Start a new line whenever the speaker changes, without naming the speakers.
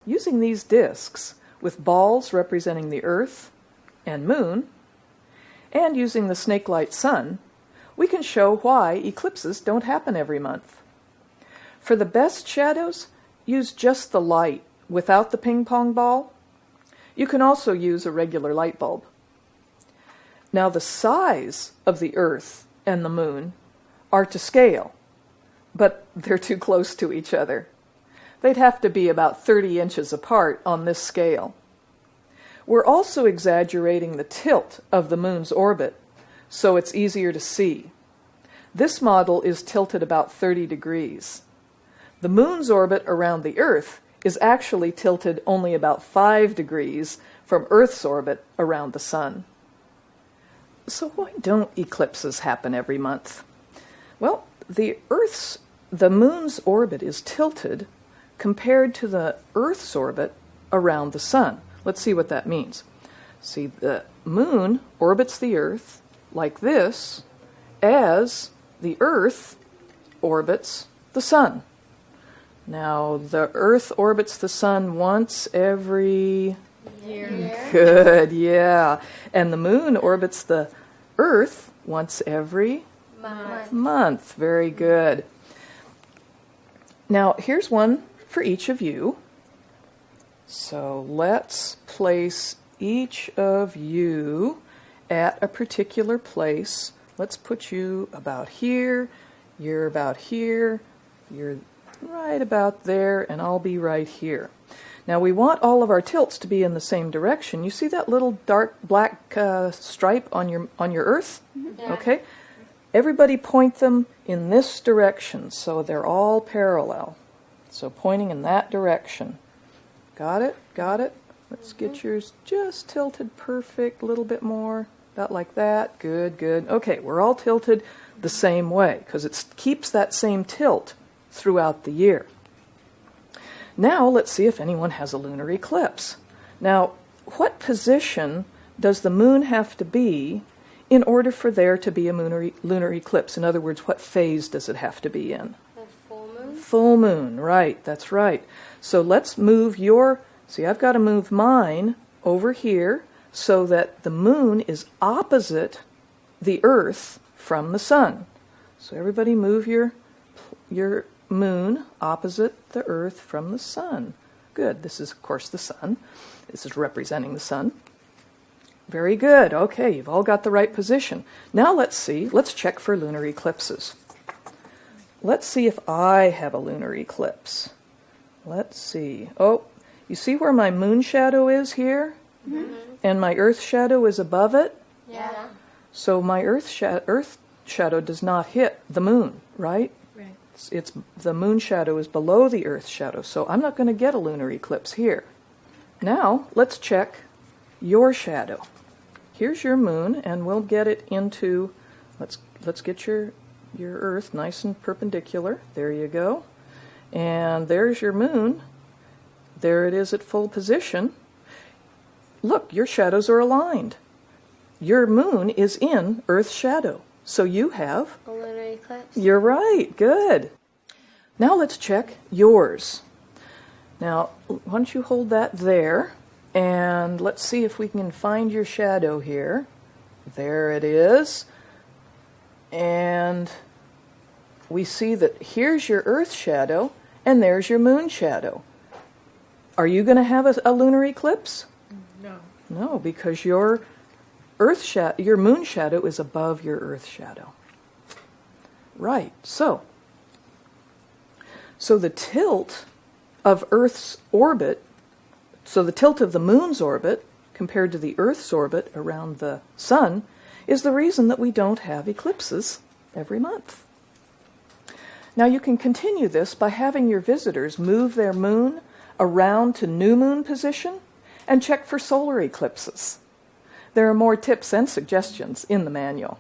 using these discs with balls representing the Earth and Moon, and using the snake-like sun, we can show why eclipses don't happen every month. For the best shadows, use just the light without the ping-pong ball. You can also use a regular light bulb. Now the size of the Earth and the Moon are to scale, but they're too close to each other. They'd have to be about 30 inches apart on this scale. We're also exaggerating the tilt of the Moon's orbit, so it's easier to see. This model is tilted about 30 degrees. The Moon's orbit around the Earth is actually tilted only about 5 degrees from Earth's orbit around the Sun. So why don't eclipses happen every month? Well, the Moon's orbit is tilted compared to the Earth's orbit around the Sun. Let's see what that means. See, the Moon orbits the Earth like this as the Earth orbits the Sun. Now, the Earth orbits the Sun once every year. Good, yeah. And the Moon orbits the Earth once every month. Very good. Now, here's one for each of you. So let's place each of you at a particular place. Let's put you about here, you're about here, you're right about there, and I'll be right here. Now we want all of our tilts to be in the same direction. You see that little dark black stripe on your Earth? Yeah. Okay. Everybody point them in this direction so they're all parallel. So pointing in that direction. Got it? Got it? Let's get yours just tilted perfect, a little bit more, about like that. Good, good. Okay, we're all tilted the same way because it keeps that same tilt throughout the year. Now let's see if anyone has a lunar eclipse. Now, what position does the Moon have to be in order for there to be a lunar eclipse? In other words, what phase does it have to be in?
The full moon?
Full moon, right, that's right. So let's move see, I've got to move mine over here so that the Moon is opposite the Earth from the Sun. So everybody move your Moon opposite the Earth from the Sun. Good. This is, of course, the Sun. This is representing the Sun. Very good. Okay, you've all got the right position. Now let's check for lunar eclipses. Let's see if I have a lunar eclipse. Let's see. Oh, you see where my moon shadow is here? Mm-hmm. And my Earth shadow is above it?
Yeah.
So my Earth shadow does not hit the Moon, right?
Right.
It's the Moon shadow is below the Earth shadow, so I'm not going to get a lunar eclipse here. Now, let's check your shadow. Here's your Moon, and we'll get it into, let's get your Earth nice and perpendicular. There you go. And there's your Moon. There it is at full position. Look, your shadows are aligned. Your Moon is in Earth's shadow. So you have
a lunar eclipse.
You're right. Good. Now let's check yours. Now, why don't you hold that there, and let's see if we can find your shadow here. There it is. And we see that here's your Earth shadow, and there's your Moon shadow. Are you going to have a lunar eclipse?
No.
No, because your Moon shadow is above your Earth shadow. Right. So the tilt of Earth's orbit, so the tilt of the Moon's orbit compared to the Earth's orbit around the Sun is the reason that we don't have eclipses every month. Now you can continue this by having your visitors move their Moon around to new moon position and check for solar eclipses. There are more tips and suggestions in the manual.